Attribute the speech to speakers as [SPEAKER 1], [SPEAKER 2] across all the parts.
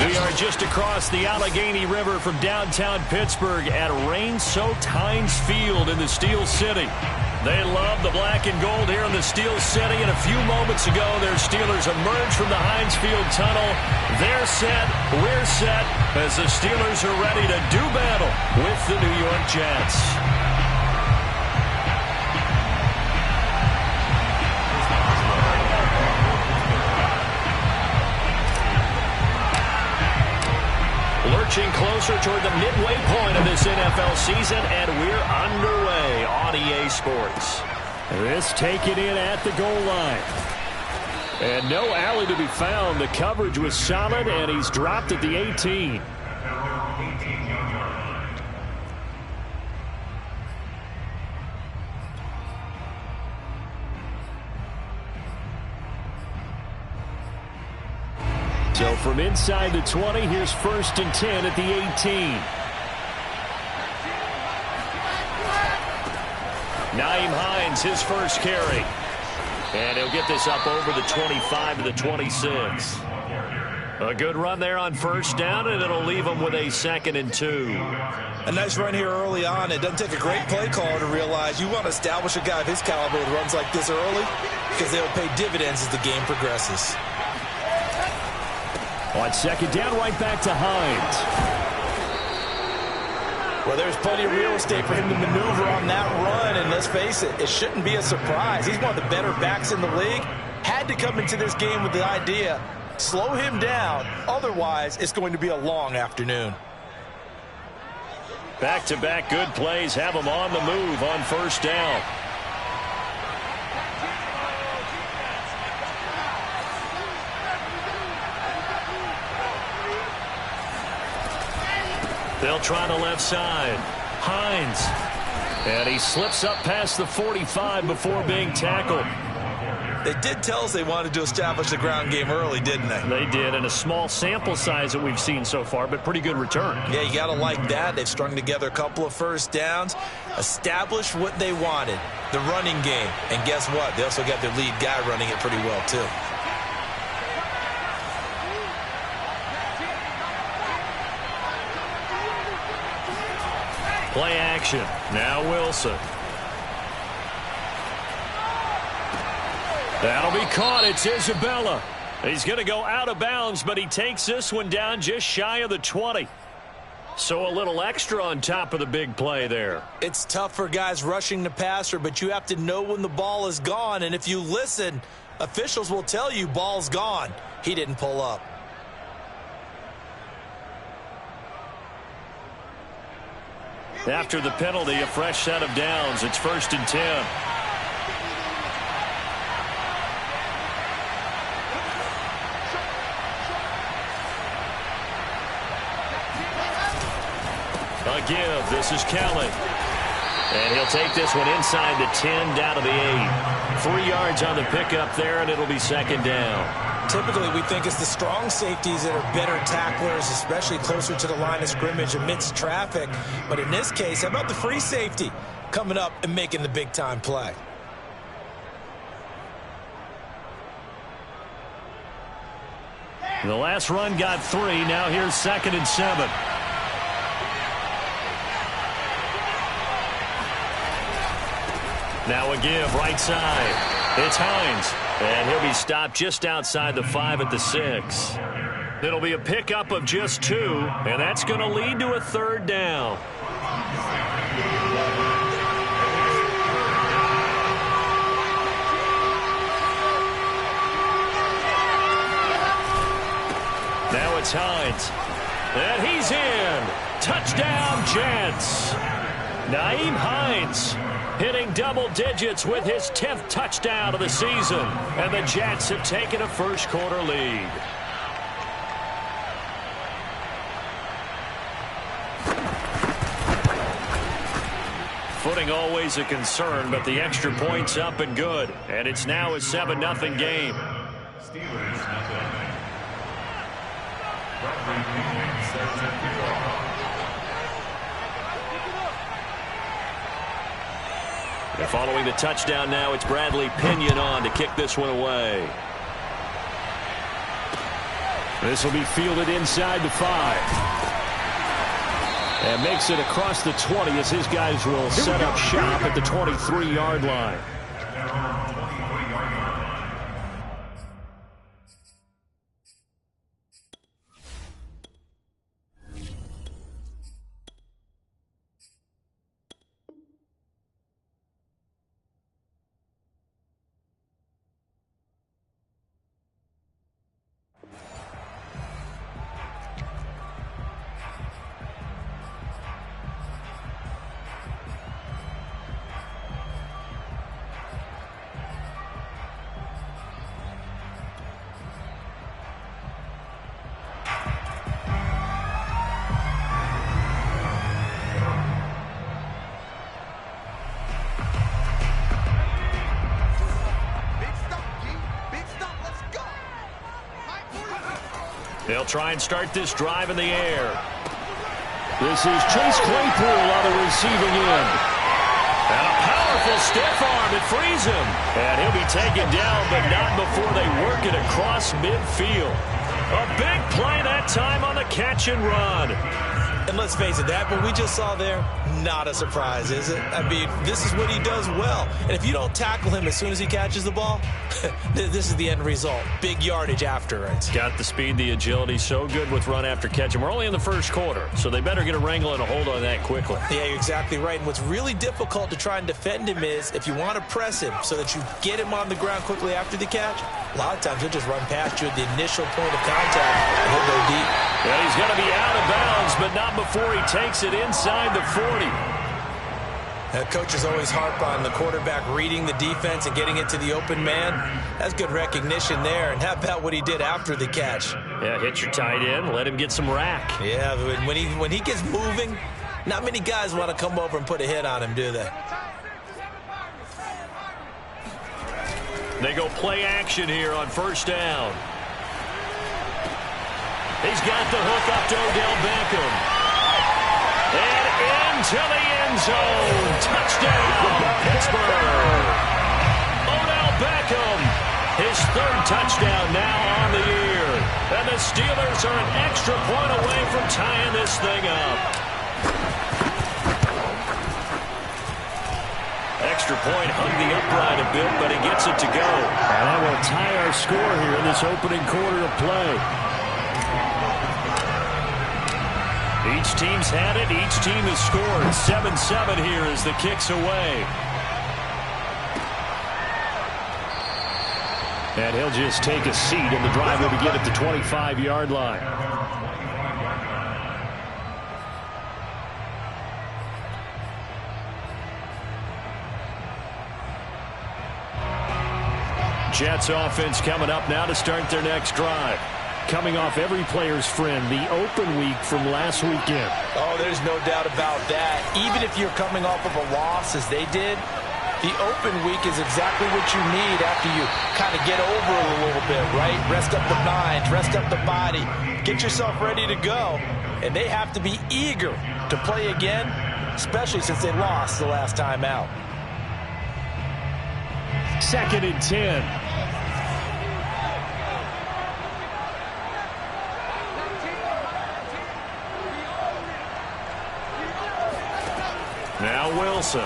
[SPEAKER 1] We are just across the Allegheny River from downtown Pittsburgh at rain-soaked Heinz Field in the Steel City. They love the black and gold here in the Steel City, and a few moments ago, their Steelers emerged from the Heinz Field tunnel. They're set, we're set, as the Steelers are ready to do battle with the New York Jets. Lurching closer toward the midway point of this NFL season, and we're underway on EA Sports.
[SPEAKER 2] This taken in at the goal line. And no alley to be found. The coverage was solid, and he's dropped at the 18. So from inside the 20, here's 1st and 10 at the 18. Nyheim Hines, his first carry. And he'll get this up over the 25 to the 26. A good run there on 1st down, and it'll leave him with a 2nd and 2.
[SPEAKER 3] A nice run here early on. It doesn't take a great play caller to realize you want to establish a guy of his caliber with runs like this early, because they'll pay dividends as the game progresses.
[SPEAKER 2] On 2nd down, right back to Hines.
[SPEAKER 3] Well, there's plenty of real estate for him to maneuver on that run, and let's face it, it shouldn't be a surprise. He's one of the better backs in the league. Had to come into this game with the idea, slow him down, otherwise it's going to be a long afternoon.
[SPEAKER 1] Back-to-back good plays have him on the move on 1st down. They'll try the left side. Hines. And he slips up past the 45 before being tackled.
[SPEAKER 3] They did tell us they wanted to establish the ground game early, didn't they?
[SPEAKER 1] They did, and a small sample size that we've seen so far, but pretty good return.
[SPEAKER 3] Yeah, you got to like that. They've strung together a couple of 1st downs, established what they wanted, the running game. And guess what? They also got their lead guy running it pretty well, too.
[SPEAKER 1] Play action. Now Wilson. That'll be caught. It's Isabella. He's going to go out of bounds, but he takes this one down just shy of the 20. So a little extra on top of the big play there.
[SPEAKER 3] It's tough for guys rushing the passer, but you have to know when the ball is gone. And if you listen, officials will tell you ball's gone. He didn't pull up.
[SPEAKER 1] After the penalty, a fresh set of downs. It's 1st and 10. A give. This is Kelly. And he'll take this one inside the 10 down to the 8. 3 yards on the pickup there, and it'll be 2nd down.
[SPEAKER 3] Typically, we think it's the strong safeties that are better tacklers, especially closer to the line of scrimmage amidst traffic. But in this case, how about the free safety coming up and making the big-time play?
[SPEAKER 1] The last run got 3. Now here's 2nd and 7. Now a give, right side. It's Hines. And he'll be stopped just outside the 5 at the 6. It'll be a pickup of just 2, and that's going to lead to a 3rd down. Now it's Hines. And he's in. Touchdown, Jets. Nyheim Hines hitting double digits with his 10th touchdown of the season. And the Jets have taken a first-quarter lead. Footing always a concern, but the extra point's up and good. And it's now a 7-0 game. And following the touchdown now, it's Bradley Pinion on to kick this one away. This will be fielded inside the 5. And makes it across the 20 as his guys will set up shop at the 23-yard line. They'll try and start this drive in the air. This is Chase Claypool on the receiving end. And a powerful stiff arm. It frees him. And he'll be taken down, but not before they work it across midfield. A big play that time on the catch and run.
[SPEAKER 3] And let's face it, that what we just saw there, not a surprise, is it? I mean, this is what he does well. And if you don't tackle him as soon as he catches the ball, this is the end result. Big yardage after it.
[SPEAKER 1] Got the speed, the agility, so good with run after catch. And we're only in the first quarter, so they better get a wrangle and a hold on that quickly.
[SPEAKER 3] Yeah, you're exactly right. And what's really difficult to try and defend him is if you want to press him so that you get him on the ground quickly after the catch, a lot of times he'll just run past you at the initial point of contact and he'll go deep.
[SPEAKER 1] And he's going to be out of bounds, but not before he takes it inside the 40.
[SPEAKER 3] Coaches always harp on the quarterback reading the defense and getting it to the open man. That's good recognition there. And how about what he did after the catch?
[SPEAKER 1] Yeah, hit your tight end, let him get some rack.
[SPEAKER 3] Yeah, when he gets moving, not many guys want to come over and put a hit on him, do they?
[SPEAKER 1] They go play action here on first down. He's got the hook up to Odell Beckham. And into the end zone. Touchdown, Pittsburgh. Odell Beckham, his third touchdown now on the year. And the Steelers are an extra point away from tying this thing up. Extra point hung the upright a bit, but he gets it to go. And that will tie our score here in this opening quarter of play. Each team's had it. Each team has scored. 7-7 here as the kick's away. And he'll just take a seat, and the drive will begin at the 25-yard line. Jets offense coming up now to start their next drive. Coming off every player's friend, the open week from last weekend.
[SPEAKER 3] Oh, there's no doubt about that. Even if you're coming off of a loss as they did, the open week is exactly what you need after you kind of get over it a little bit, right? Rest up the mind, rest up the body, get yourself ready to go. And they have to be eager to play again, especially since they lost the last time out.
[SPEAKER 1] 2nd and 10. Now Wilson.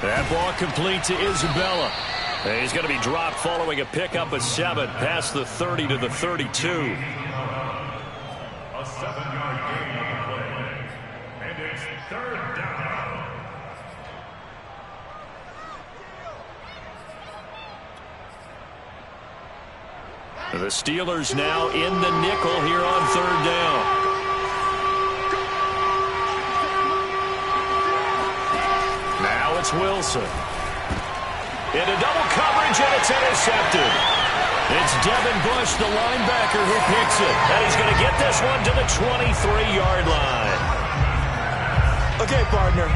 [SPEAKER 1] That ball complete to Isabella. And he's going to be dropped following a pickup of 7 past the 30 to the 32.
[SPEAKER 4] A 7-yard gain on the play. And it's 3rd down.
[SPEAKER 1] The Steelers now in the nickel here on 3rd down. It's Wilson. Into double coverage, and it's intercepted. It's Devin Bush, the linebacker, who picks it. And he's going to get this one to the 23-yard line.
[SPEAKER 3] Okay, partner,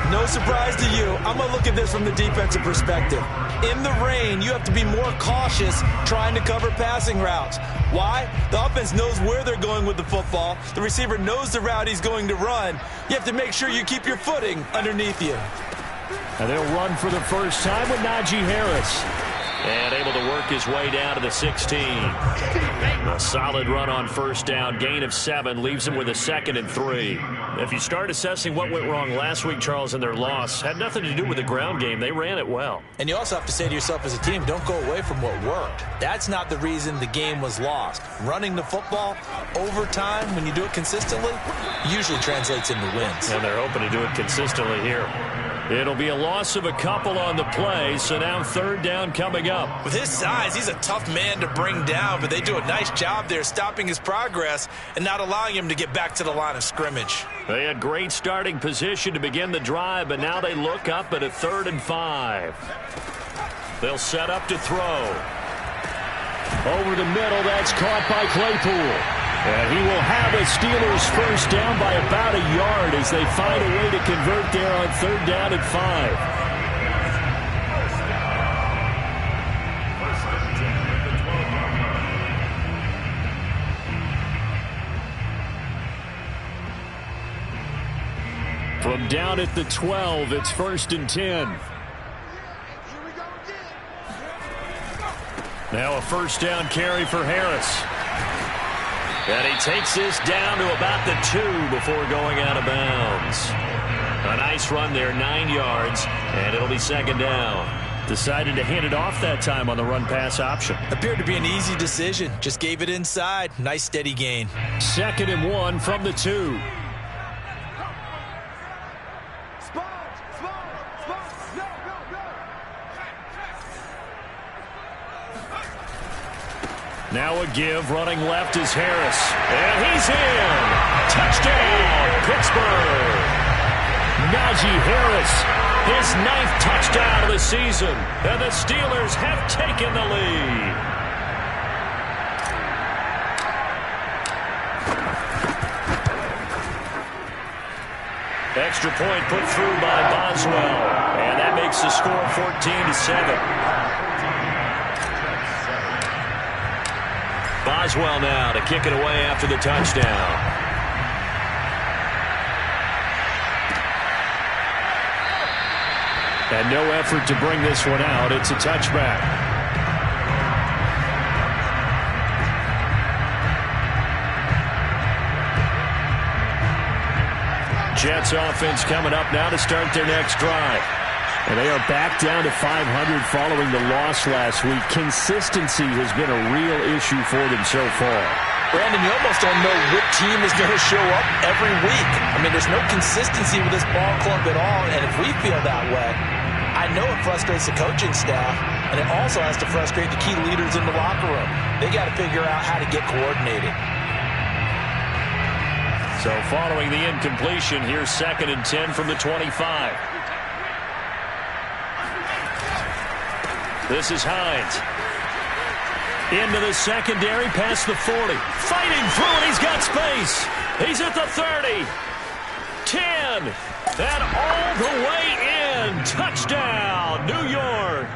[SPEAKER 3] no surprise to you. I'm going to look at this from the defensive perspective. In the rain, you have to be more cautious trying to cover passing routes. Why? The offense knows where they're going with the football. The receiver knows the route he's going to run. You have to make sure you keep your footing underneath you.
[SPEAKER 1] And they'll run for the first time with Najee Harris.
[SPEAKER 2] And able to work his way down to the 16. A solid run on first down. Gain of 7 leaves him with a 2nd and 3. If you start assessing what went wrong last week, Charles, in their loss, had nothing to do with the ground game. They ran it well.
[SPEAKER 3] And you also have to say to yourself as a team, don't go away from what worked. That's not the reason the game was lost. Running the football over time, when you do it consistently, usually translates into wins.
[SPEAKER 2] And they're hoping to do it consistently here. It'll be a loss of a couple on the play, so now 3rd down coming up.
[SPEAKER 3] With his size, he's a tough man to bring down, but they do a nice job there stopping his progress and not allowing him to get back to the line of scrimmage.
[SPEAKER 2] They had great starting position to begin the drive, but now they look up at a 3rd and 5. They'll set up to throw.
[SPEAKER 1] Over the middle, that's caught by Claypool. And he will have a Steelers first down by about a yard as they find a way to convert there on 3rd down and 5. From down at the 12, it's 1st and 10. Now a first down carry for Harris. And he takes this down to about the 2 before going out of bounds. A nice run there, 9 yards, and it'll be 2nd down. Decided to hand it off that time on the run-pass option.
[SPEAKER 3] Appeared to be an easy decision. Just gave it inside. Nice steady gain.
[SPEAKER 1] 2nd and 1 from the 2. Now a give, running left is Harris. And he's in! Touchdown, Pittsburgh! Najee Harris, his 9th touchdown of the season. And the Steelers have taken the lead. Extra point put through by Boswell. And that makes the score 14-7. Boswell now to kick it away after the touchdown. And no effort to bring this one out. It's a touchback. Jets offense coming up now to start their next drive. And they are back down to 500 following the loss last week. Consistency has been a real issue for them so far.
[SPEAKER 3] Brandon, you almost don't know what team is going to show up every week. I mean, there's no consistency with this ball club at all, and if we feel that way, I know it frustrates the coaching staff, and it also has to frustrate the key leaders in the locker room. They got to figure out how to get coordinated.
[SPEAKER 1] So following the incompletion, here's 2nd and 10 from the 25. This is Hines. Into the secondary, past the 40. Fighting through, and he's got space. He's at the 30. 10. And all the way in. Touchdown, New York.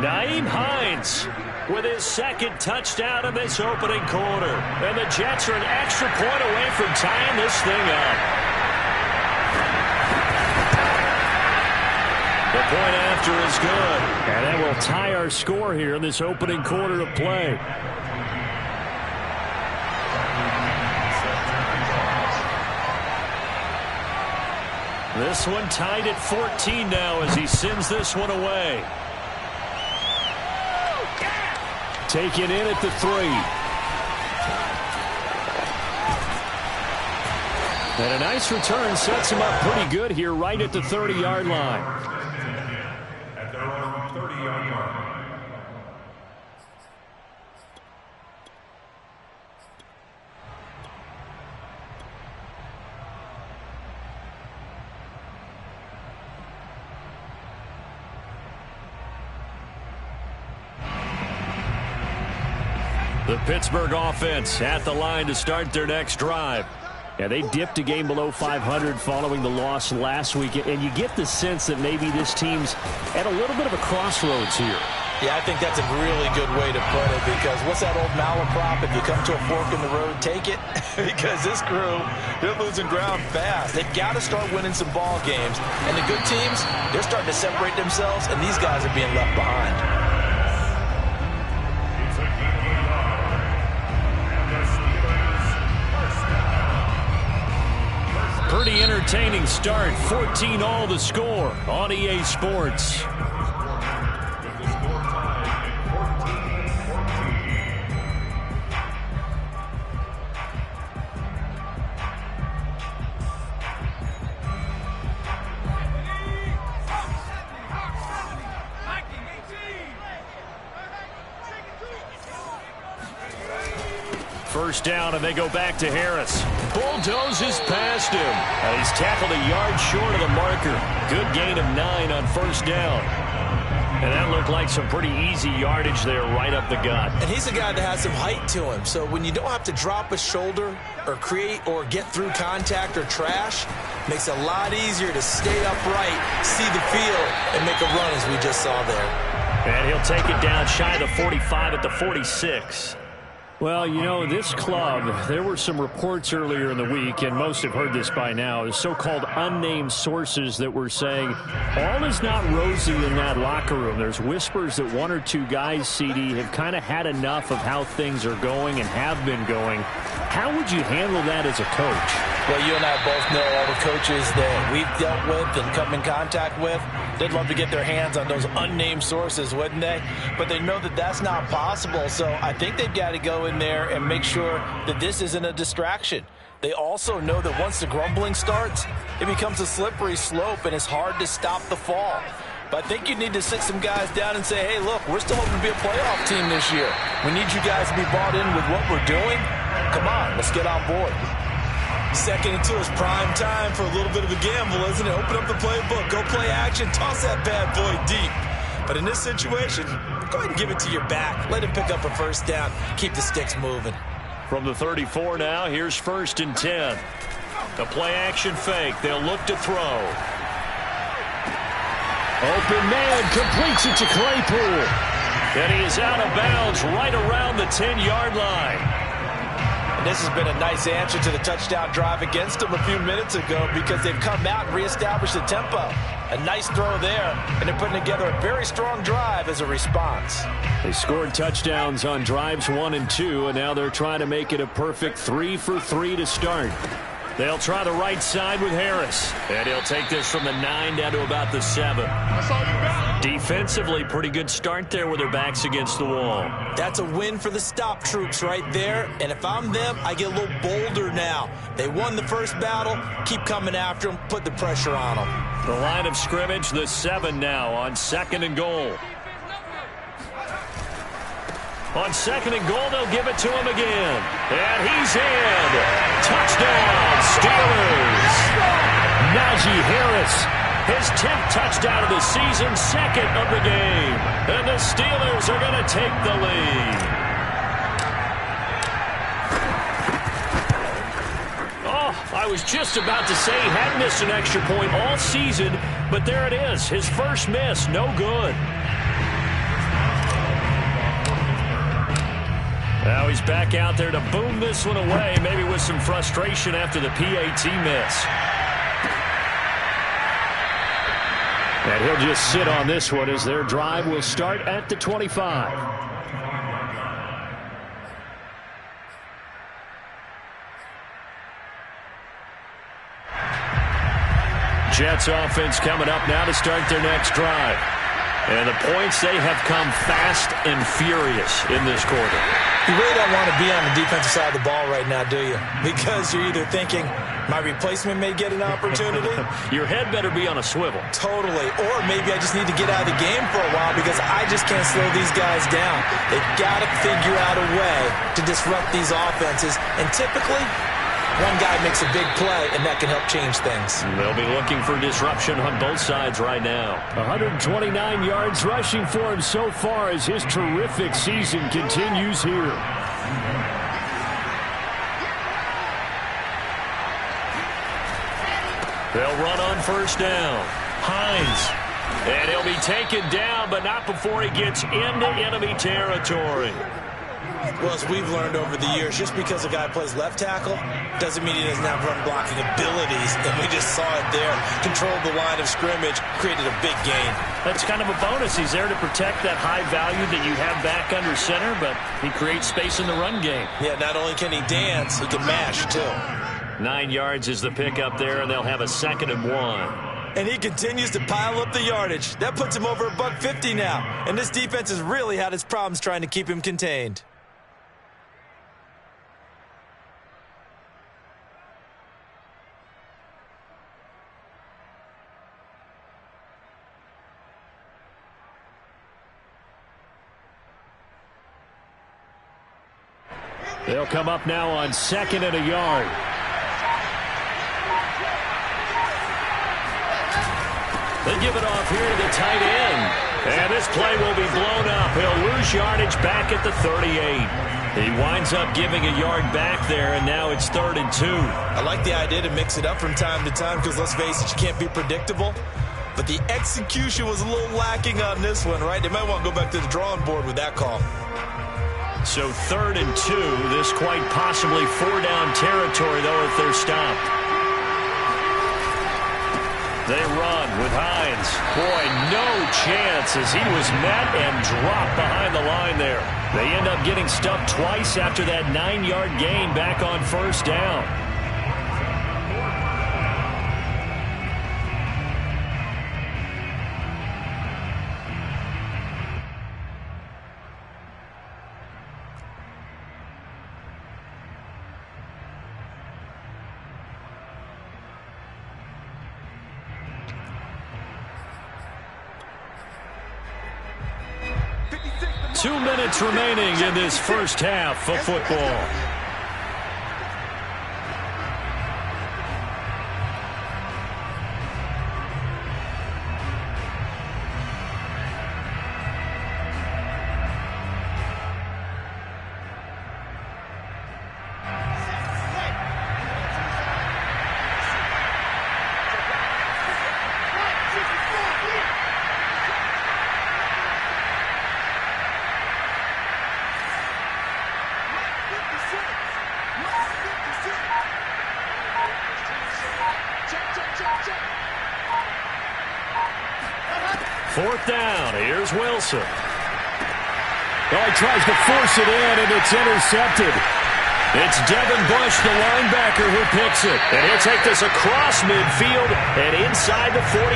[SPEAKER 1] Nyheim Hines with his 2nd touchdown in this opening quarter. And the Jets are an extra point away from tying this thing up. The point after is good. And that will tie our score here in this opening quarter of play. This one tied at 14 now as he sends this one away. Taken in at the 3. And a nice return sets him up pretty good here right at the 30-yard line.
[SPEAKER 4] At their own 30-yard line.
[SPEAKER 1] The Pittsburgh offense at the line to start their next drive. Yeah, they dipped a game below 500 following the loss last week, and you get the sense that maybe this team's at a little bit of a crossroads here.
[SPEAKER 3] Yeah, I think that's a really good way to put it, because what's that old malaprop? If you come to a fork in the road, take it. Because this crew, they're losing ground fast. They've got to start winning some ball games. And the good teams, they're starting to separate themselves, and these guys are being left behind.
[SPEAKER 1] entertaining start. 14-all the score on EA Sports. First down, and they go back to Harris. Bulldozes past him. He's tackled a yard short of the marker. Good gain of 9 on first down. And that looked like some pretty easy yardage there right up the gut.
[SPEAKER 3] And he's a guy that has some height to him. So when you don't have to drop a shoulder or create or get through contact or trash, makes it a lot easier to stay upright, see the field, and make a run as we just saw there.
[SPEAKER 1] And he'll take it down shy of the 45 at the 46. Well, you know, this club, there were some reports earlier in the week, and most have heard this by now, the so-called unnamed sources that were saying all is not rosy in that locker room. There's whispers that 1 or 2 guys, CD, have kind of had enough of how things are going and have been going. How would you handle that as a coach?
[SPEAKER 3] Well, you and I both know all the coaches that we've dealt with and come in contact with. They'd love to get their hands on those unnamed sources, wouldn't they? But they know that that's not possible, so I think they've got to go in there and make sure that this isn't a distraction. They also know that once the grumbling starts, it becomes a slippery slope and it's hard to stop the fall. But I think you need to sit some guys down and say, hey, look, we're still hoping to be a playoff team this year. We need you guys to be bought in with what we're doing. Come on, let's get on board. 2nd and 2 is prime time for a little bit of a gamble, isn't it? Open up the playbook, go play action, toss that bad boy deep. But in this situation, go ahead and give it to your back. Let him pick up a first down. Keep the sticks moving.
[SPEAKER 1] From the 34 now, here's 1st and 10. The play action fake. They'll look to throw. Open man completes it to Claypool. And he is out of bounds right around the 10-yard line.
[SPEAKER 3] And this has been a nice answer to the touchdown drive against them a few minutes ago because they've come out and reestablished the tempo. A nice throw there, and they're putting together a very strong drive as a response.
[SPEAKER 1] They scored touchdowns on drives 1 and 2, and now they're trying to make it a perfect 3 for 3 to start. They'll try the right side with Harris. And he'll take this from the 9 down to about the 7. Defensively, pretty good start there with their backs against the wall.
[SPEAKER 3] That's a win for the stop troops right there. And if I'm them, I get a little bolder now. They won the first battle. Keep coming after them. Put the pressure on them.
[SPEAKER 1] The line of scrimmage, the 7 now on 2nd and goal. On 2nd and goal, they'll give it to him again. And he's in. Touchdown, Steelers. Najee Harris, his 10th touchdown of the season, 2nd of the game. And the Steelers are going to take the lead. Oh, I was just about to say he hadn't missed an extra point all season, but there it is. His first miss, no good. Now he's back out there to boom this one away, maybe with some frustration after the PAT miss. And he'll just sit on this one as their drive will start at the 25. Jets offense coming up now to start their next drive. And the points, they have come fast and furious in this quarter.
[SPEAKER 3] You really don't want to be on the defensive side of the ball right now, do you? Because you're either thinking, my replacement may get an opportunity.
[SPEAKER 1] Your head better be on a swivel.
[SPEAKER 3] Totally. Or maybe I just need to get out of the game for a while because I just can't slow these guys down. They've got to figure out a way to disrupt these offenses. And typically, one guy makes a big play, and that can help change things.
[SPEAKER 1] They'll be looking for disruption on both sides right now. 129 yards rushing for him so far as his terrific season continues here. They'll run on first down. Hines. And he'll be taken down, but not before he gets into enemy territory.
[SPEAKER 3] Well, as we've learned over the years, just because a guy plays left tackle doesn't mean he doesn't have run-blocking abilities. And we just saw it there. Controlled the line of scrimmage, created a big gain.
[SPEAKER 1] That's kind of a bonus. He's there to protect that high value that you have back under center, but he creates space in the run game.
[SPEAKER 3] Yeah, not only can he dance, he can mash, too.
[SPEAKER 2] 9 yards is the pickup there, and they'll have a 2nd and 1.
[SPEAKER 3] And he continues to pile up the yardage. That puts him over $150 now. And this defense has really had its problems trying to keep him contained.
[SPEAKER 1] They'll come up now on 2nd and a yard.
[SPEAKER 2] They give it off here to the tight end. And this play will be blown up. He'll lose yardage back at the 38. He winds up giving a yard back there, and now it's 3rd and 2.
[SPEAKER 3] I like the idea to mix it up from time to time because, let's face it, you can't be predictable. But the execution was a little lacking on this one, right? They might want to go back to the drawing board with that call.
[SPEAKER 2] So 3rd and 2. This quite possibly 4-down territory, though, if they're stopped. They run with Hines. Boy, no chance as he was met and dropped behind the line there. They end up getting stuffed twice after that 9-yard gain back on 1st down. Two minutes remaining in this first half of football. Fourth down. Here's Wilson.
[SPEAKER 1] Oh, he tries to force it in, and it's intercepted.
[SPEAKER 2] It's Devin Bush, the linebacker, who picks it. And he'll take this across midfield and inside the 45.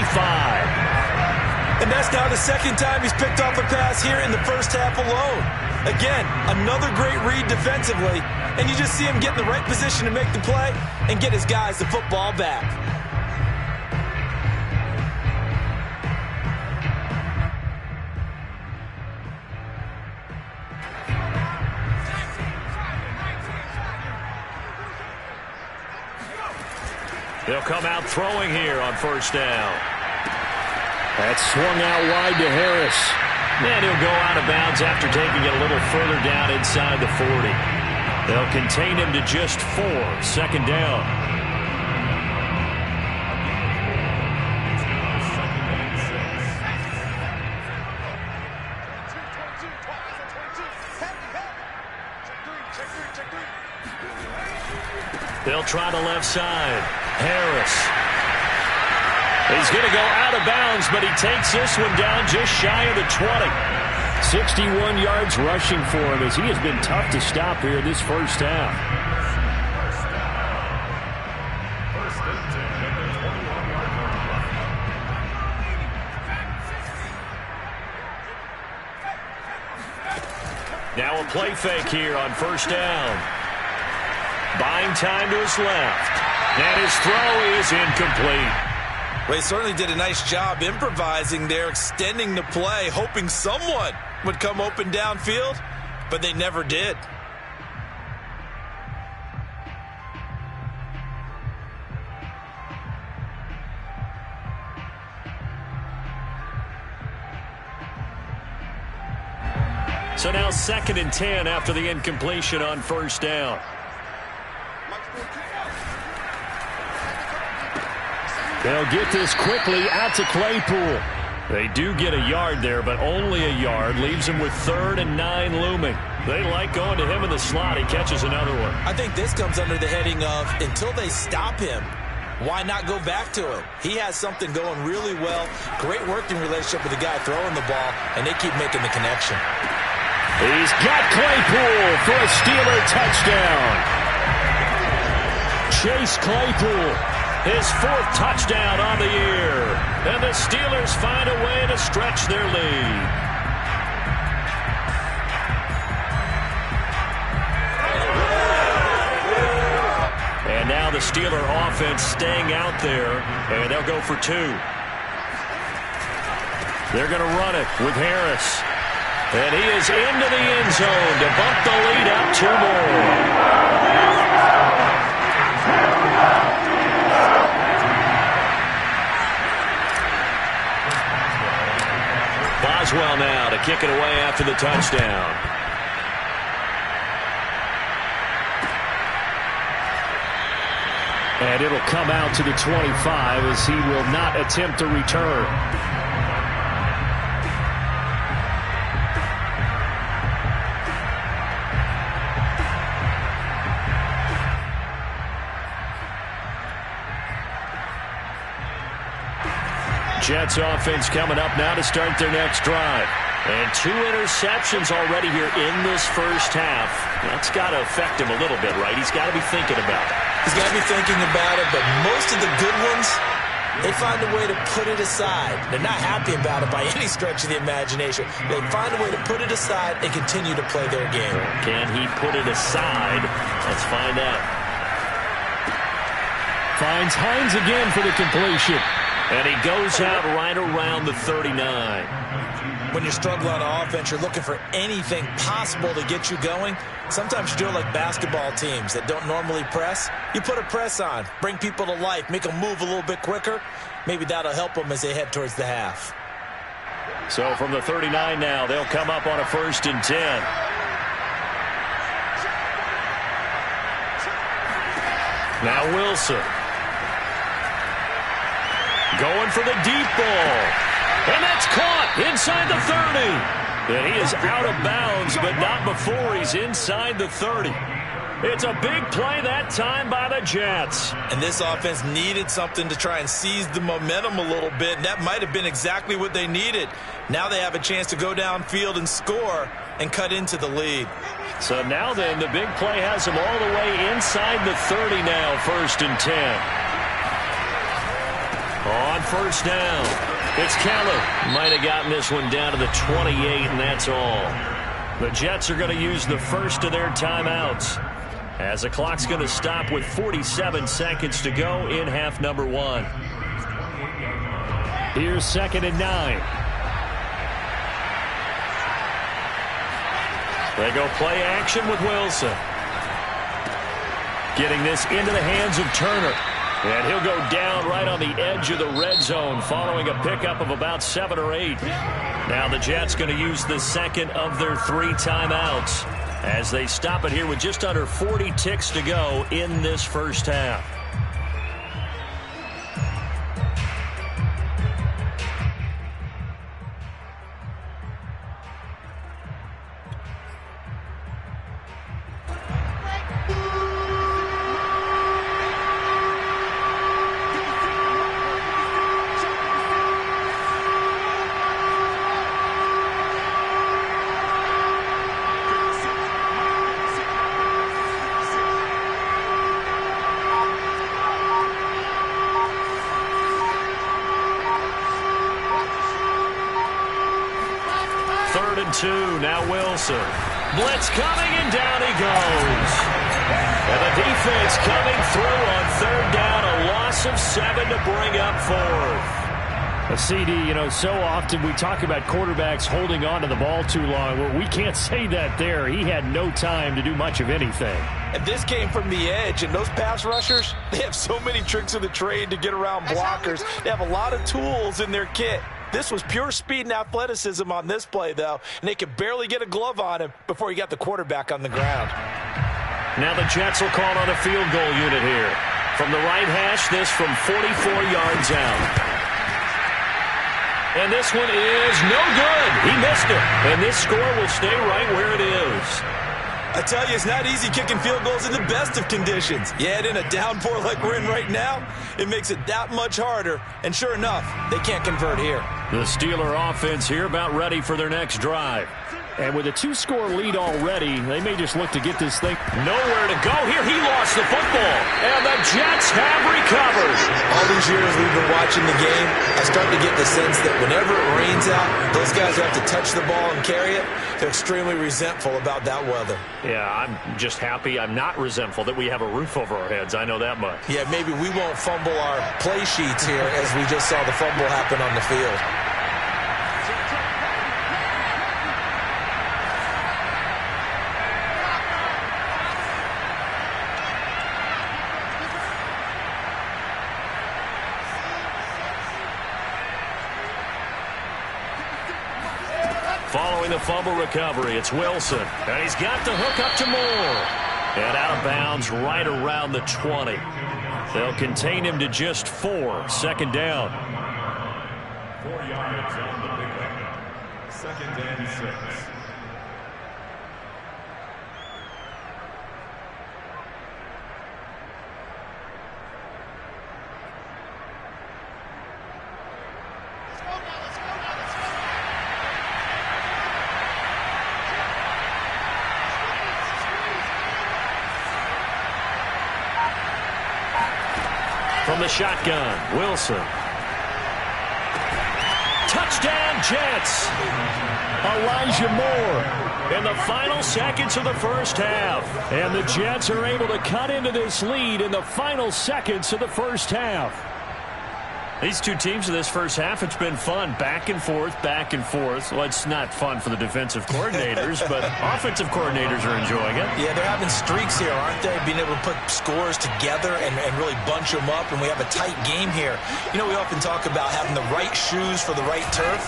[SPEAKER 3] And that's now the 2nd time he's picked off a pass here in the first half alone. Again, another great read defensively, and you just see him get in the right position to make the play and get his guys the football back.
[SPEAKER 2] They'll come out throwing here on 1st down.
[SPEAKER 1] That's swung out wide to Harris.
[SPEAKER 2] And he'll go out of bounds after taking it a little further down inside the 40. They'll contain him to just 4. 2nd down. They'll try the left side. Harris. He's going to go out of bounds, but he takes this one down just shy of the 20.
[SPEAKER 1] 61 yards rushing for him as he has been tough to stop here this first half.
[SPEAKER 2] Now a play fake here on 1st down. Buying time to his left. And his throw is incomplete.
[SPEAKER 3] Well, he certainly did a nice job improvising there, extending the play, hoping someone would come open downfield, but they never did.
[SPEAKER 2] So now 2nd and 10 after the incompletion on 1st down.
[SPEAKER 1] They'll get this quickly out to Claypool.
[SPEAKER 2] They do get a yard there, but only a yard. Leaves him with 3rd and 9 looming. They like going to him in the slot. He catches another one.
[SPEAKER 3] I think this comes under the heading of until they stop him, why not go back to it? He has something going really well. Great working relationship with the guy throwing the ball, and they keep making the connection.
[SPEAKER 1] He's got Claypool for a Steeler touchdown. Chase Claypool.
[SPEAKER 2] His 4th touchdown on the year. And the Steelers find a way to stretch their lead. And now the Steeler offense staying out there, and they'll go for 2. They're going to run it with Harris. And he is into the end zone to bump the lead out 2 more. Boswell now to kick it away after the touchdown.
[SPEAKER 1] And it'll come out to the 25 as he will not attempt to return. Jets offense coming up now to start their next drive.
[SPEAKER 2] And 2 interceptions already here in this first half. That's got to affect him a little bit, right? He's got to be thinking about it.
[SPEAKER 3] He's got to be thinking about it, but most of the good ones, they find a way to put it aside. They're not happy about it by any stretch of the imagination. They find a way to put it aside and continue to play their game.
[SPEAKER 2] Can he put it aside? Let's find out.
[SPEAKER 1] Finds Hines again for the completion.
[SPEAKER 2] And he goes out right around the 39.
[SPEAKER 3] When you're struggling on offense, you're looking for anything possible to get you going. Sometimes you do it like basketball teams that don't normally press. You put a press on, bring people to life, make them move a little bit quicker. Maybe that'll help them as they head towards the half.
[SPEAKER 2] So from the 39 now, they'll come up on a 1st and 10. Now Wilson. Going for the deep ball. And that's caught inside the 30. And he is out of bounds, but not before he's inside the 30. It's a big play that time by the Jets.
[SPEAKER 3] And this offense needed something to try and seize the momentum a little bit, and that might have been exactly what they needed. Now they have a chance to go downfield and score and cut into the lead.
[SPEAKER 2] So now then, the big play has them all the way inside the 30 now, 1st and 10. On 1st down, it's Kelly. Might have gotten this one down to the 28, and that's all. The Jets are going to use the first of their timeouts, as the clock's going to stop with 47 seconds to go in half number 1.
[SPEAKER 1] Here's 2nd and 9.
[SPEAKER 2] They go play action with Wilson. Getting this into the hands of Turner. And he'll go down right on the edge of the red zone following a pickup of about 7 or 8. Now the Jets going to use the second of their 3 timeouts as they stop it here with just under 40 ticks to go in this first half. Now Wilson. Blitz coming, and down he goes. And the defense coming through on 3rd down. A loss of 7 to bring up 4th.
[SPEAKER 1] A CD, you know, so often we talk about quarterbacks holding on to the ball too long. Well, we can't say that there. He had no time to do much of anything.
[SPEAKER 3] And this came from the edge, and those pass rushers, they have so many tricks of the trade to get around blockers. They have a lot of tools in their kit. This was pure speed and athleticism on this play, though, and they could barely get a glove on him before he got the quarterback on the ground.
[SPEAKER 2] Now the Jets will call on a field goal unit here. From the right hash, this from 44 yards out. And this one is no good. He missed it. And this score will stay right where it is.
[SPEAKER 3] I tell you, it's not easy kicking field goals in the best of conditions. You add in a downpour like we're in right now, it makes it that much harder. And sure enough, they can't convert here.
[SPEAKER 2] The Steeler offense here about ready for their next drive.
[SPEAKER 1] And with a 2-score lead already, they may just look to get this thing. Nowhere to go here. He lost the football. And the Jets have recovered.
[SPEAKER 3] All these years we've been watching the game, I start to get the sense that whenever it rains out, those guys who have to touch the ball and carry it, they're extremely resentful about that weather.
[SPEAKER 1] Yeah, I'm just happy I'm not resentful that we have a roof over our heads. I know that much.
[SPEAKER 3] Yeah, maybe we won't fumble our play sheets here as we just saw the fumble happen on the field.
[SPEAKER 1] Following the fumble recovery, it's Wilson. And he's got the hook up to Moore. And out of bounds right around the 20. They'll contain him to just 4. Second down.
[SPEAKER 4] 4 yards on the pickup. Second and 6.
[SPEAKER 1] From the shotgun, Wilson. Touchdown, Jets. Elijah Moore in the final seconds of the first half. And the Jets are able to cut into this lead in the final seconds of the first half. These two teams in this first half, it's been fun. Back and forth, back and forth. Well, it's not fun for the defensive coordinators, but offensive coordinators are enjoying it.
[SPEAKER 3] Yeah, they're having streaks here, aren't they? Being able to put scores together and really bunch them up, and we have a tight game here. You know, we often talk about having the right shoes for the right turf.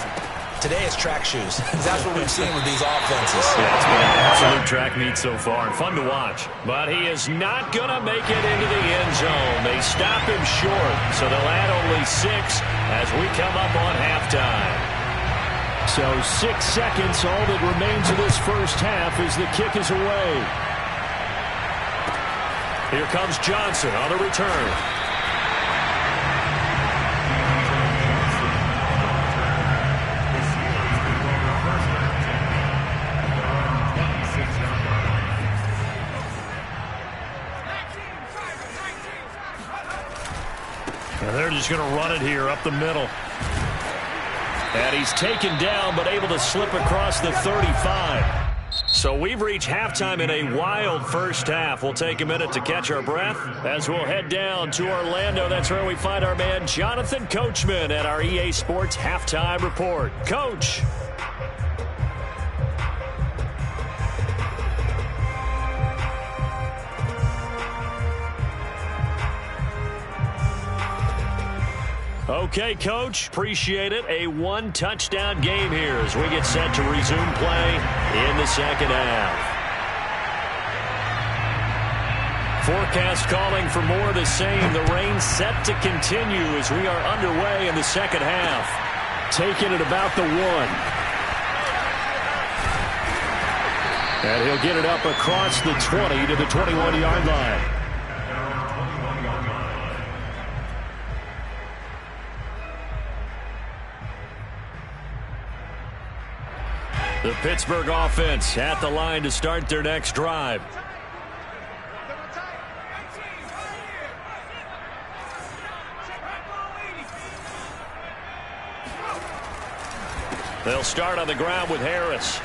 [SPEAKER 3] Today it's track shoes. That's what we've seen with these offenses.
[SPEAKER 1] Yeah, it's been an absolute track meet so far and fun to watch. But he is not going to make it into the end zone. They stop him short, so they'll add only 6 as we come up on halftime. So 6 seconds, all that remains of this first half as the kick is away. Here comes Johnson on the return. They're just going to run it here up the middle. And he's taken down but able to slip across the 35. So we've reached halftime in a wild first half. We'll take a minute to catch our breath as we'll head down to Orlando. That's where we find our man Jonathan Coachman at our EA Sports Halftime Report. Coach. Okay, Coach, appreciate it. A 1-touchdown game here as we get set to resume play in the second half. Forecast calling for more of the same. The rain set to continue as we are underway in the second half. Taking it about the 1. And he'll get it up across the 20 to the 21-yard line. The Pittsburgh offense at the line to start their next drive. They'll start on the ground with Harris.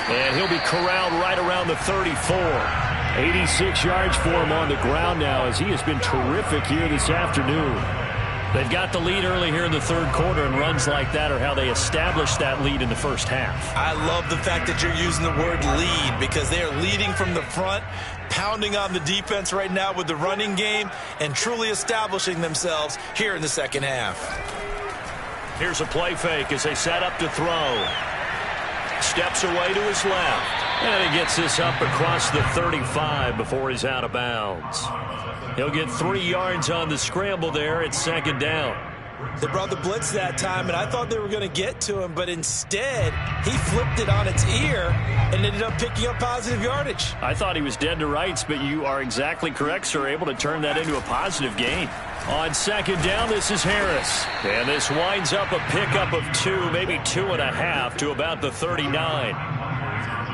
[SPEAKER 1] And he'll be corralled right around the 34. 86 yards for him on the ground now as he has been terrific here this afternoon. They've got the lead early here in the third quarter, and runs like that are how they established that lead in the first half.
[SPEAKER 3] I love the fact that you're using the word lead because they are leading from the front, pounding on the defense right now with the running game, and truly establishing themselves here in the second half.
[SPEAKER 1] Here's a play fake as they set up to throw. Steps away to his left. And he gets this up across the 35 before he's out of bounds. He'll get 3 yards on the scramble there at second down.
[SPEAKER 3] They brought the blitz that time, and I thought they were going to get to him, but instead, he flipped it on its ear and ended up picking up positive yardage.
[SPEAKER 1] I thought he was dead to rights, but you are exactly correct, sir. Able to turn that into a positive gain. On second down, this is Harris. And this winds up a pickup of 2, maybe 2.5 to about the 39.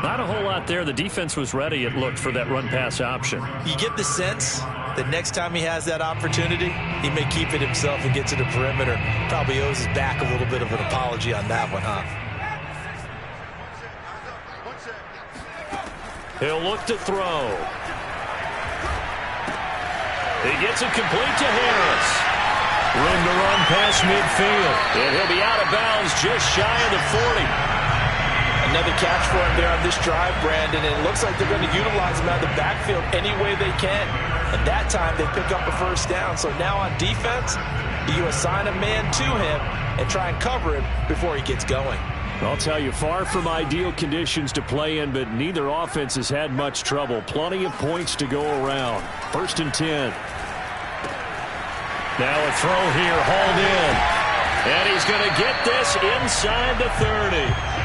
[SPEAKER 1] Not a whole lot there. The defense was ready, it looked, for that run-pass option.
[SPEAKER 3] You get the sense that next time he has that opportunity, he may keep it himself and get to the perimeter. Probably owes his back a little bit of an apology on that one, huh?
[SPEAKER 1] He'll look to throw. He gets it complete to Harris. Room to run past midfield. And he'll be out of bounds just shy of the 40.
[SPEAKER 3] Another catch for him there on this drive, Brandon, and it looks like they're going to utilize him out of the backfield any way they can. And that time they pick up a first down. So now on defense, you assign a man to him and try and cover him before he gets going.
[SPEAKER 1] I'll tell you, far from ideal conditions to play in, but neither offense has had much trouble. Plenty of points to go around. 1st and 10. Now a throw here, hauled in. And he's going to get this inside the 30.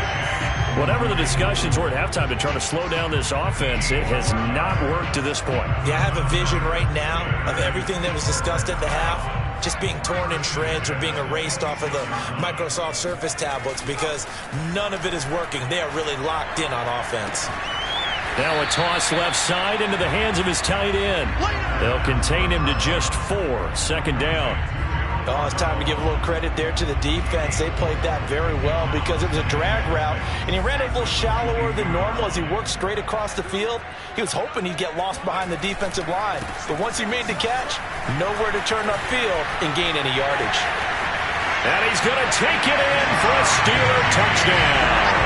[SPEAKER 1] Whatever the discussions were at halftime to try to slow down this offense, it has not worked to this point.
[SPEAKER 3] Yeah, I have a vision right now of everything that was discussed at the half just being torn in shreds or being erased off of the Microsoft Surface tablets because none of it is working. They are really locked in on offense.
[SPEAKER 1] Now a toss left side into the hands of his tight end. They'll contain him to just 4. 2nd down.
[SPEAKER 3] Oh, it's time to give a little credit there to the defense. They played that very well because it was a drag route, and he ran it a little shallower than normal as he worked straight across the field. He was hoping he'd get lost behind the defensive line, but once he made the catch, nowhere to turn upfield and gain any yardage.
[SPEAKER 1] And he's going to take it in for a Steeler touchdown.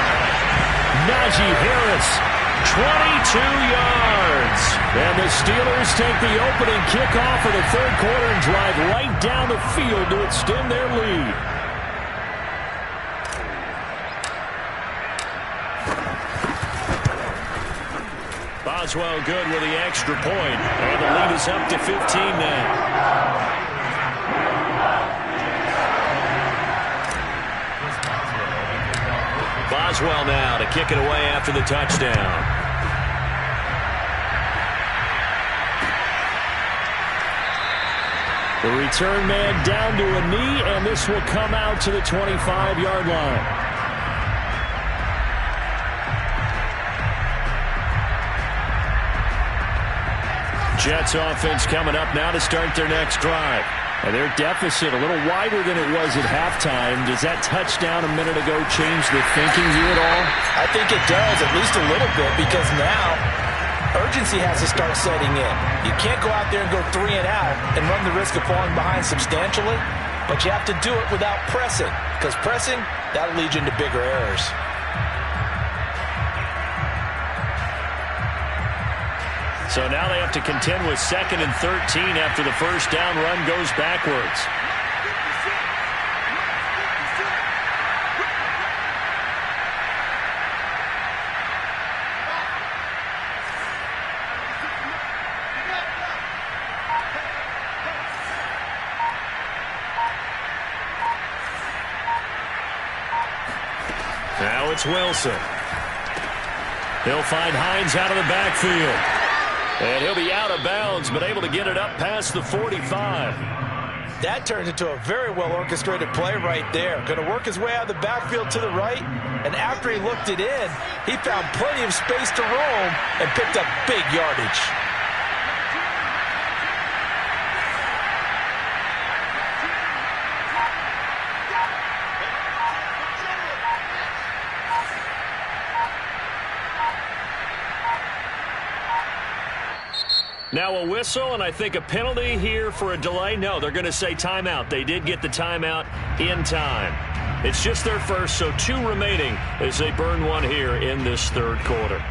[SPEAKER 1] Najee Harris, 22 yards. And the Steelers take the opening kickoff of the 3rd quarter and drive right down the field to extend their lead. Boswell good with the extra point. And the lead is up to 15 now. Boswell now to kick it away after the touchdown. The return man down to a knee, and this will come out to the 25-yard line. Jets offense coming up now to start their next drive. And their deficit a little wider than it was at halftime. Does that touchdown a minute ago change the thinking here at all?
[SPEAKER 3] I think it does, at least a little bit, because now urgency has to start setting in. You can't go out there and go 3 and out and run the risk of falling behind substantially, but you have to do it without pressing, because pressing, that'll lead you into bigger errors.
[SPEAKER 1] So now they have to contend with 2nd and 13 after the first down run goes backwards. Now it's Wilson. He'll find Hines out of the backfield. And he'll be out of bounds, but able to get it up past the 45.
[SPEAKER 3] That turns into a very well-orchestrated play right there. Going to work his way out of the backfield to the right, and after he looked it in, he found plenty of space to roam and picked up big yardage.
[SPEAKER 1] Now a whistle, and I think a penalty here for a delay. No, they're going to say timeout. They did get the timeout in time. It's just their first, so 2 remaining as they burn one here in this 3rd quarter.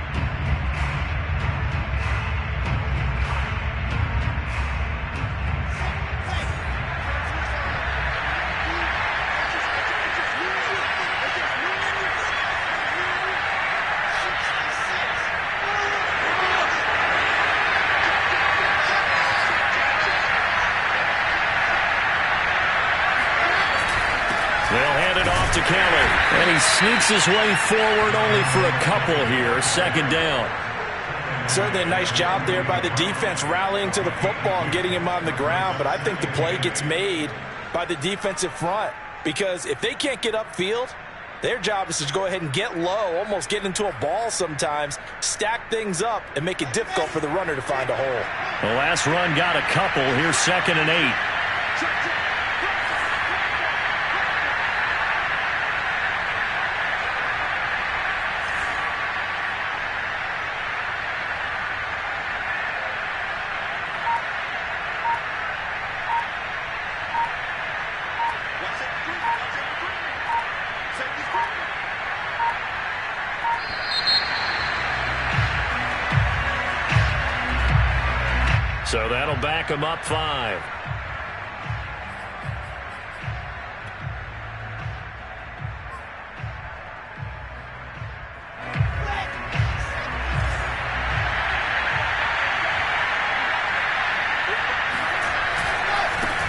[SPEAKER 1] to Kelly. And he sneaks his way forward only for a couple here. Second down.
[SPEAKER 3] Certainly a nice job there by the defense rallying to the football and getting him on the ground. But I think the play gets made by the defensive front. Because if they can't get upfield, their job is to go ahead and get low, almost get into a ball sometimes, stack things up, and make it difficult for the runner to find a hole.
[SPEAKER 1] The last run got a couple. Here's 2nd and 8. So that'll back him up 5.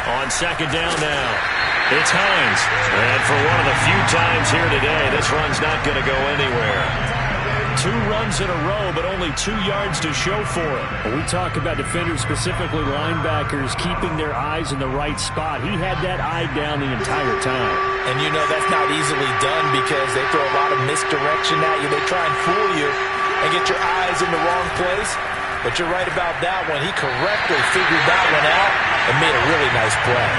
[SPEAKER 1] On 2nd down now, it's Hines. And for one of the few times here today, this run's not going to go anywhere. 2 runs in a row, but only 2 yards to show for it.
[SPEAKER 5] When we talk about defenders, specifically linebackers, keeping their eyes in the right spot. He had that eye down the entire time.
[SPEAKER 3] And you know that's not easily done because they throw a lot of misdirection at you. They try and fool you and get your eyes in the wrong place. But you're right about that one. He correctly figured that one out and made a really nice play.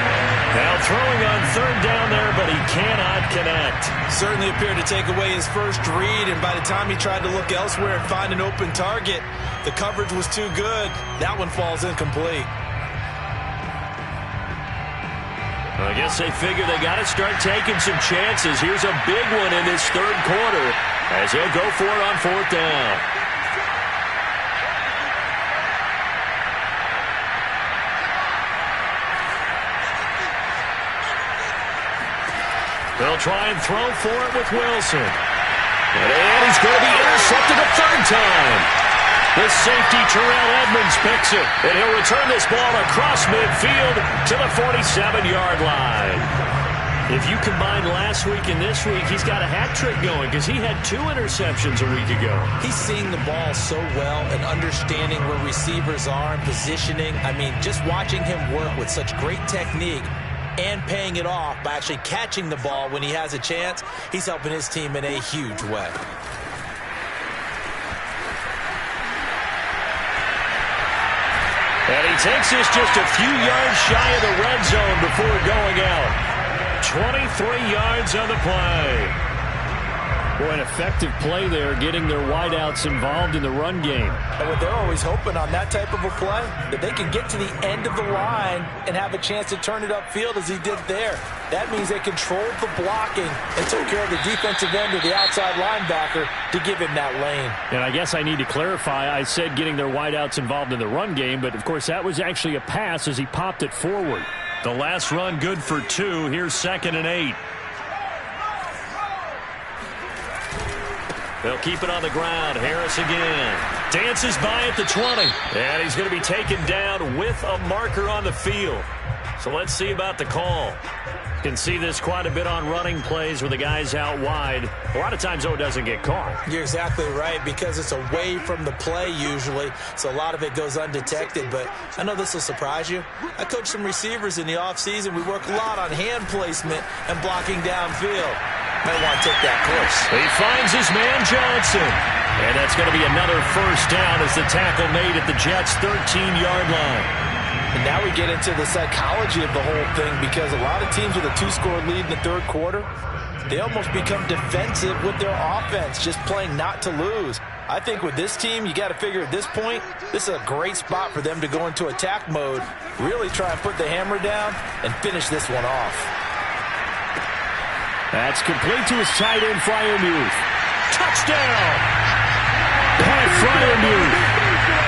[SPEAKER 1] Now throwing on 3rd down there, but he cannot connect.
[SPEAKER 3] Certainly appeared to take away his first read, and by the time he tried to look elsewhere and find an open target, the coverage was too good. That one falls incomplete.
[SPEAKER 1] I guess they figure they got to start taking some chances. Here's a big one in this 3rd quarter as he'll go for it on 4th down. They'll try and throw for it with Wilson. And he's going to be intercepted a 3rd time. The safety, Terrell Edmonds, picks it. And he'll return this ball across midfield to the 47-yard line. If you combine last week and this week, he's got a hat trick going because he had 2 interceptions a week ago.
[SPEAKER 3] He's seeing the ball so well and understanding where receivers are and positioning. I mean, just watching him work with such great technique and paying it off by actually catching the ball when he has a chance, he's helping his team in a huge way.
[SPEAKER 1] And he takes this just a few yards shy of the red zone before going out. 23 yards on the play.
[SPEAKER 5] Boy, an effective play there, getting their wideouts involved in the run game.
[SPEAKER 3] And what they're always hoping on that type of a play, that they can get to the end of the line and have a chance to turn it upfield as he did there. That means they controlled the blocking and took care of the defensive end or the outside linebacker to give him that lane.
[SPEAKER 5] And I guess I need to clarify, I said getting their wideouts involved in the run game, but of course that was actually a pass as he popped it forward.
[SPEAKER 1] The last run good for 2. Here's 2nd and 8. They'll keep it on the ground. Harris again. Dances by at the 20. And he's going to be taken down with a marker on the field. So let's see about the call. You can see this quite a bit on running plays where the guy's out wide. A lot of times, though, it doesn't get caught.
[SPEAKER 3] You're exactly right, because it's away from the play usually, so a lot of it goes undetected. But I know this will surprise you. I coach some receivers in the offseason. We work a lot on hand placement and blocking downfield. Might want to take that course.
[SPEAKER 1] He finds his man Johnson. And that's going to be another 1st down as the tackle made at the Jets' 13-yard line.
[SPEAKER 3] And now we get into the psychology of the whole thing, because a lot of teams with a 2-score lead in the 3rd quarter, they almost become defensive with their offense, just playing not to lose. I think with this team, you got to figure at this point, this is a great spot for them to go into attack mode, really try and put the hammer down and finish this one off.
[SPEAKER 5] That's complete to his tight end, Freiermuth.
[SPEAKER 1] Touchdown! Pat Freiermuth.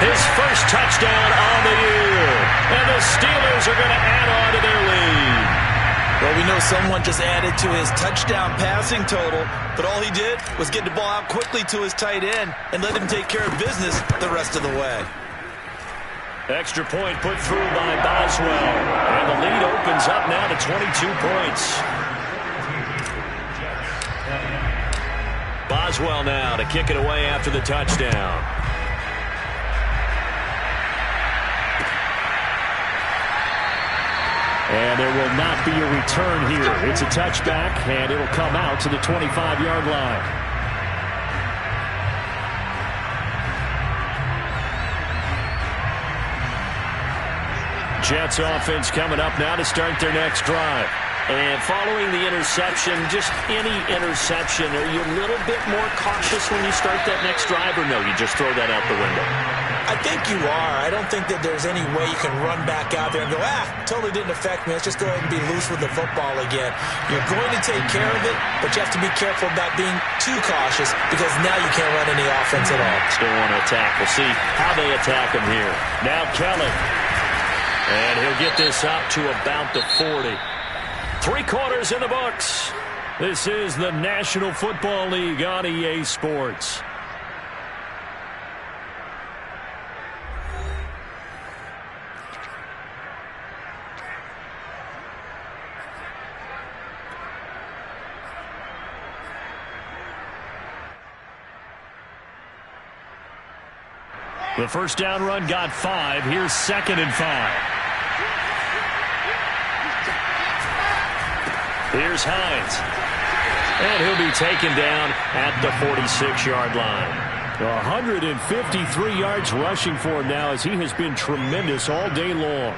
[SPEAKER 1] His first touchdown on the year. And the Steelers are going to add on to their lead.
[SPEAKER 3] Well, we know someone just added to his touchdown passing total, but all he did was get the ball out quickly to his tight end and let him take care of business the rest of the way.
[SPEAKER 1] Extra point put through by Boswell. And the lead opens up now to 22 points.
[SPEAKER 2] Maxwell now to kick it away after the touchdown.
[SPEAKER 5] And there will not be a return here. It's a touchback, and it'll come out to the 25-yard line. Jets offense coming up now to start their next drive.
[SPEAKER 2] And following the interception, just any interception, are you a little bit more cautious when you start that next drive, or no, you just throw that out the window?
[SPEAKER 3] I think you are. I don't think that there's any way you can run back out there and go, totally didn't affect me. Let's just go ahead and be loose with the football again. You're going to take care of it, but you have to be careful about being too cautious because now you can't run any offense at all.
[SPEAKER 2] Still want to attack. We'll see how they attack him here.
[SPEAKER 1] Now Kelly. And he'll get this up to about the 40. 3 quarters in the books. This is the National Football League on EA Sports. The first down run got 5. Here's 2nd and 5. Here's Hines. And he'll be taken down at the 46-yard line.
[SPEAKER 5] 153 yards rushing for him now as he has been tremendous all day long.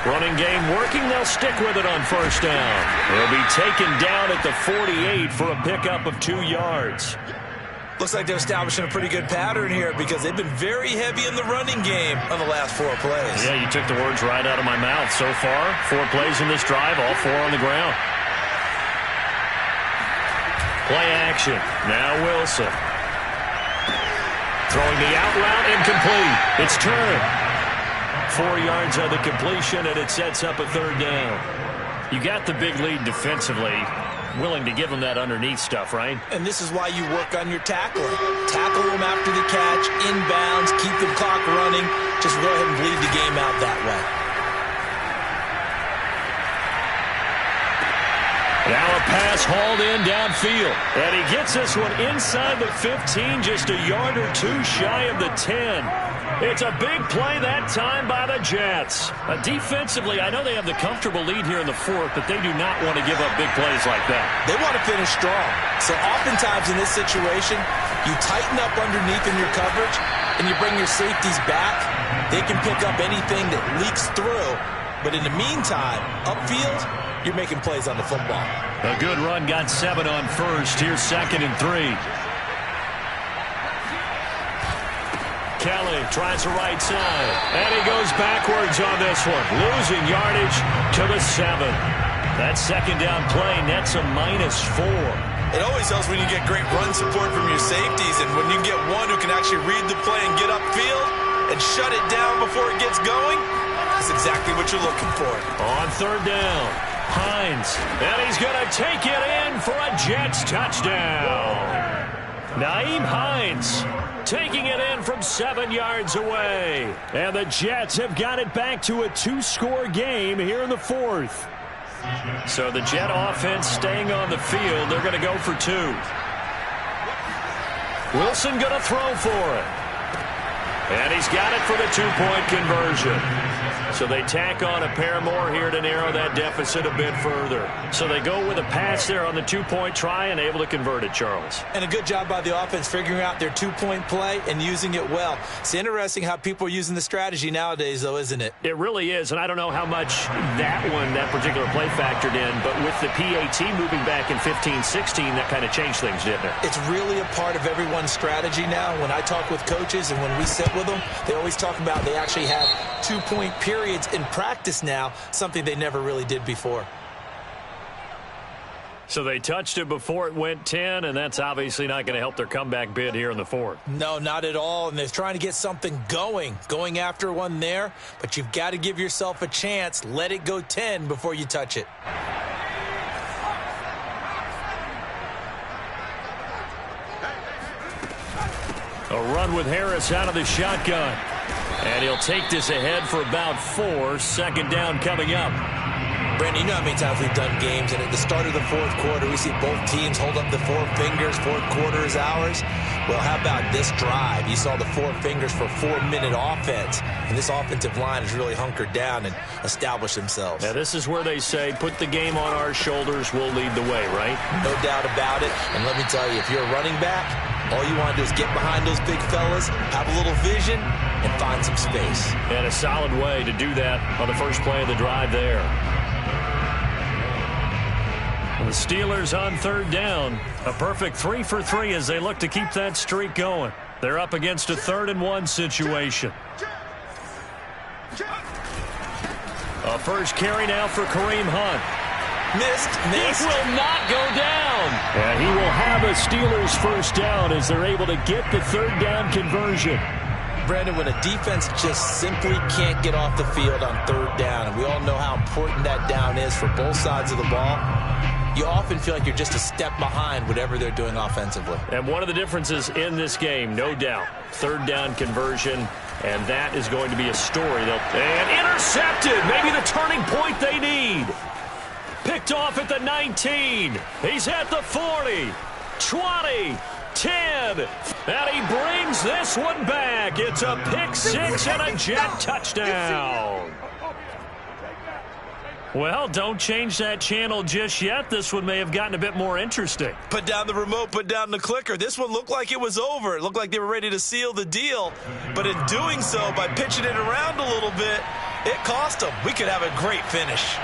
[SPEAKER 1] Running game working. They'll stick with it on first down. He'll be taken down at the 48 for a pickup of 2 yards.
[SPEAKER 3] Looks like they're establishing a pretty good pattern here because they've been very heavy in the running game on the last 4 plays.
[SPEAKER 1] Yeah, you took the words right out of my mouth. So far, 4 plays in this drive, all 4 on the ground. Play action. Now Wilson. Throwing the out route, incomplete. It's turned. 4 yards on the completion, and it sets up a 3rd down.
[SPEAKER 5] You got the big lead defensively. Willing to give them that underneath stuff, right?
[SPEAKER 3] And this is why you work on your tackling. Tackle them after the catch, inbounds, keep the clock running. Just go ahead and bleed the game out that way.
[SPEAKER 1] Now a pass hauled in downfield. And he gets this one inside the 15, just a yard or 2 shy of the 10. It's a big play that time by the Jets.
[SPEAKER 5] Defensively, I know they have the comfortable lead here in the 4th, but they do not want to give up big plays like that.
[SPEAKER 3] They want to finish strong. So oftentimes in this situation, you tighten up underneath in your coverage, and you bring your safeties back. They can pick up anything that leaks through. But in the meantime, upfield, you're making plays on the football.
[SPEAKER 1] A good run got 7 on first. Here's 2nd and 3. Kelly tries the right side, and he goes backwards on this one, losing yardage to the 7. That 2nd down play nets a -4.
[SPEAKER 3] It always helps when you get great run support from your safeties, and when you get one who can actually read the play and get upfield and shut it down before it gets going, that's exactly what you're looking for.
[SPEAKER 1] On 3rd down, Hines, and he's going to take it in for a Jets touchdown. Nyheim Hines taking it in from 7 yards away.
[SPEAKER 5] And the Jets have got it back to a 2-score game here in the 4th.
[SPEAKER 1] So the Jet offense staying on the field. They're going to go for 2. Wilson going to throw for it. And he's got it for the 2-point conversion. So they tack on a pair more here to narrow that deficit a bit further. So they go with a pass there on the 2-point try and able to convert it, Charles.
[SPEAKER 3] And a good job by the offense figuring out their 2-point play and using it well. It's interesting how people are using the strategy nowadays, though, isn't it?
[SPEAKER 1] It really is, and I don't know how much that particular play factored in, but with the PAT moving back in 15-16, that kind of changed things, didn't it?
[SPEAKER 3] It's really a part of everyone's strategy now. When I talk with coaches and when we sit with them, they always talk about they actually have 2-point periods in practice now, something they never really did before.
[SPEAKER 1] So they touched it before it went 10, and that's obviously not going to help their comeback bid here in the 4th.
[SPEAKER 3] No, not at all, and they're trying to get something going after one there, but you've got to give yourself a chance. Let it go 10 before you touch it.
[SPEAKER 1] A run with Harris out of the shotgun. And he'll take this ahead for about 4. Second down coming up.
[SPEAKER 3] Brandon, you know how many times we've done games, and at the start of the fourth quarter, we see both teams hold up the 4 fingers, fourth quarter is ours. Well, how about this drive? You saw the 4 fingers for 4-minute offense, and this offensive line has really hunkered down and established themselves.
[SPEAKER 1] Now, this is where they say, put the game on our shoulders, we'll lead the way, right?
[SPEAKER 3] No doubt about it, and let me tell you, if you're a running back, all you want to do is get behind those big fellas, have a little vision, and find some space.
[SPEAKER 1] And a solid way to do that on the first play of the drive there. The Steelers on third down. A perfect 3 for 3 as they look to keep that streak going. They're up against a 3rd and 1 situation. A first carry now for Kareem Hunt.
[SPEAKER 3] Missed.
[SPEAKER 1] He will not go down. And he will have a Steelers first down as they're able to get the 3rd down conversion.
[SPEAKER 3] Brandon, when a defense just simply can't get off the field on 3rd down, and we all know how important that down is for both sides of the ball, you often feel like you're just a step behind whatever they're doing offensively.
[SPEAKER 1] And one of the differences in this game, no doubt, 3rd down conversion, and that is going to be a story. And intercepted, maybe the turning point they need. Picked off at the 19. He's at the 40, 20, 10, and he brings this one back. It's a pick 6 and a Jet touchdown. Well, don't change that channel just yet. This one may have gotten a bit more interesting.
[SPEAKER 3] Put down the remote, put down the clicker. This one looked like it was over. It looked like they were ready to seal the deal. But in doing so, by pitching it around a little bit, it cost them. We could have a great finish.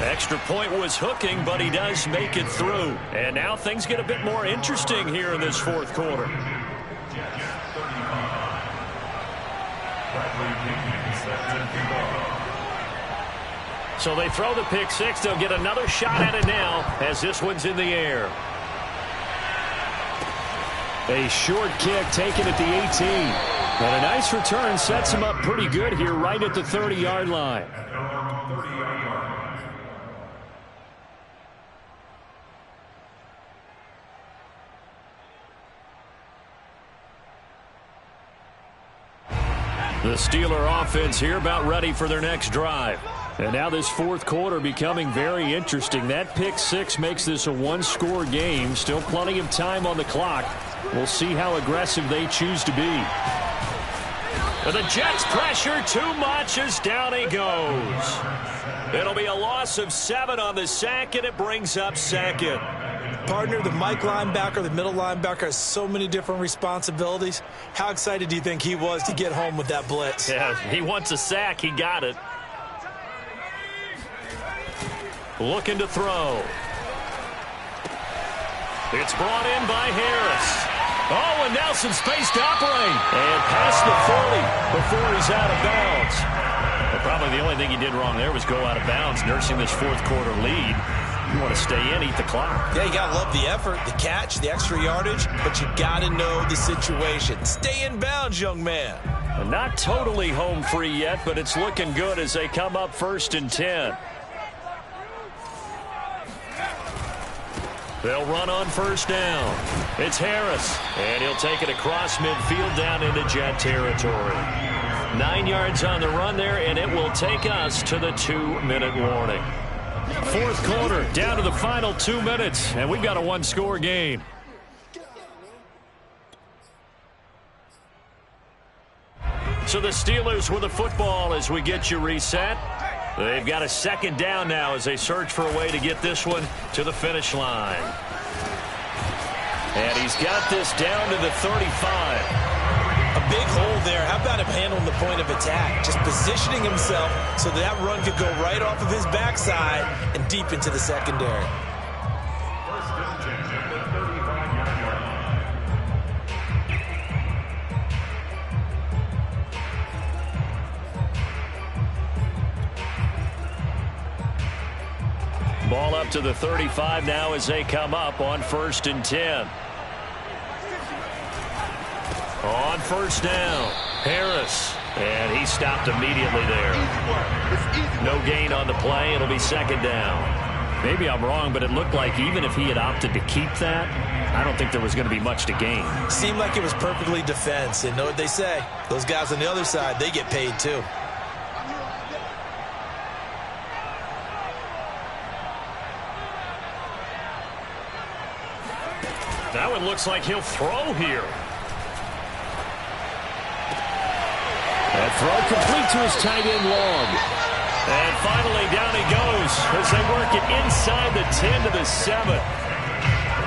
[SPEAKER 1] Extra point was hooking, but he does make it through. And now things get a bit more interesting here in this fourth quarter. So they throw the pick 6. They'll get another shot at it now as this one's in the air. A short kick taken at the 18. And a nice return sets him up pretty good here right at the 30-yard line. The Steeler offense here about ready for their next drive. And now this fourth quarter becoming very interesting. That pick 6 makes this a 1-score game. Still plenty of time on the clock. We'll see how aggressive they choose to be. And the Jets pressure too much as down he goes. It'll be a loss of 7 on the sack, and it brings up second.
[SPEAKER 3] Partner, the Mike linebacker, the middle linebacker, has so many different responsibilities. How excited do you think he was to get home with that blitz?
[SPEAKER 1] Yeah, he wants a sack. He got it. Looking to throw. It's brought in by Harris. Oh, and Nelson space to operate. And past the 40 before he's out of bounds. Well, probably the only thing he did wrong there was go out of bounds, nursing this fourth quarter lead. You want to stay in, eat the clock.
[SPEAKER 3] Yeah, you got to love the effort, the catch, the extra yardage, but you got to know the situation. Stay in bounds, young man.
[SPEAKER 1] And not totally home free yet, but it's looking good as they come up 1st and 10. They'll run on 1st down. It's Harris, and he'll take it across midfield down into Jet territory. 9 yards on the run there, and it will take us to the 2-minute warning. Fourth quarter, down to the final 2 minutes, and we've got a 1-score game. So the Steelers with the football as we get you reset. They've got a 2nd down now as they search for a way to get this one to the finish line. And he's got this down to the 35.
[SPEAKER 3] A big hole there. How about him handling the point of attack? Just positioning himself so that run could go right off of his backside and deep into the secondary.
[SPEAKER 1] Ball up to the 35 now as they come up on 1st and 10. On 1st down, Harris
[SPEAKER 2] And he stopped immediately there. No gain on the play. It'll be second down.
[SPEAKER 5] Maybe I'm wrong, but it looked like even if he had opted to keep that, I don't think there was going to be much to gain.
[SPEAKER 3] Seemed like it was perfectly defense. And know what they say? Those guys on the other side, they get paid too.
[SPEAKER 1] That one looks like he'll throw here.
[SPEAKER 5] That throw complete to his tight end long.
[SPEAKER 1] And finally down he goes as they work it inside the 10 to the 7.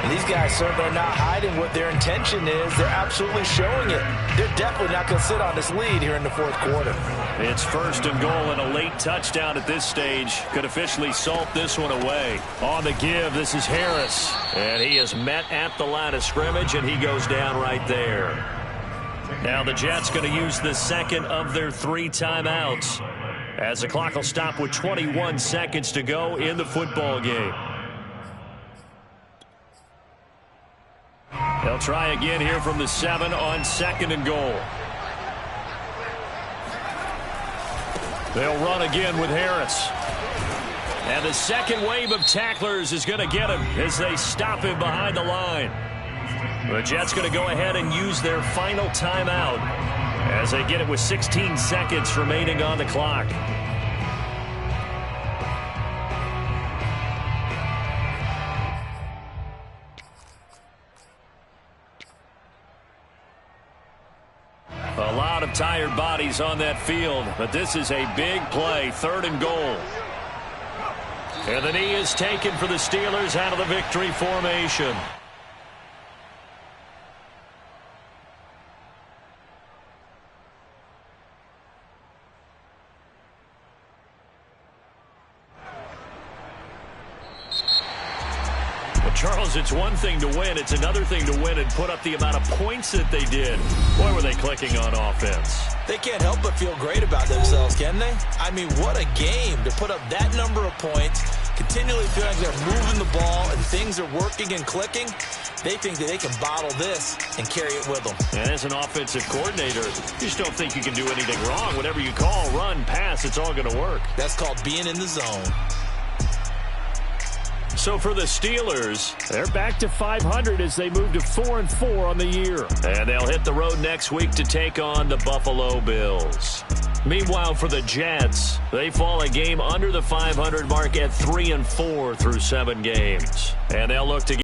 [SPEAKER 3] And these guys certainly are not hiding what their intention is. They're absolutely showing it. They're definitely not going to sit on this lead here in the fourth quarter.
[SPEAKER 1] It's first and goal, and a late touchdown at this stage could officially salt this one away. On the give, this is Harris.
[SPEAKER 2] And he is met at the line of scrimmage, and he goes down right there.
[SPEAKER 1] Now the Jets going to use the second of their 3 timeouts as the clock will stop with 21 seconds to go in the football game. They'll try again here from the 7 on second and goal. They'll run again with Harris. And the second wave of tacklers is going to get him as they stop him behind the line. The Jets going to go ahead and use their final timeout as they get it with 16 seconds remaining on the clock. A lot of tired bodies on that field, but this is a big play, third and goal. And the knee is taken for the Steelers out of the victory formation. Charles, it's one thing to win. It's another thing to win and put up the amount of points that they did. Boy, were they clicking on offense.
[SPEAKER 3] They can't help but feel great about themselves, can they? I mean, what a game to put up that number of points, continually feeling they're moving the ball and things are working and clicking. They think that they can bottle this and carry it with them.
[SPEAKER 1] And as an offensive coordinator, you just don't think you can do anything wrong. Whatever you call, run, pass, it's all going to work.
[SPEAKER 3] That's called being in the zone.
[SPEAKER 1] So for the Steelers,
[SPEAKER 5] they're back to 500 as they move to 4-4 on the year.
[SPEAKER 1] And they'll hit the road next week to take on the Buffalo Bills. Meanwhile, for the Jets, they fall a game under the 500 mark at 3-4 through 7 games. And they'll look to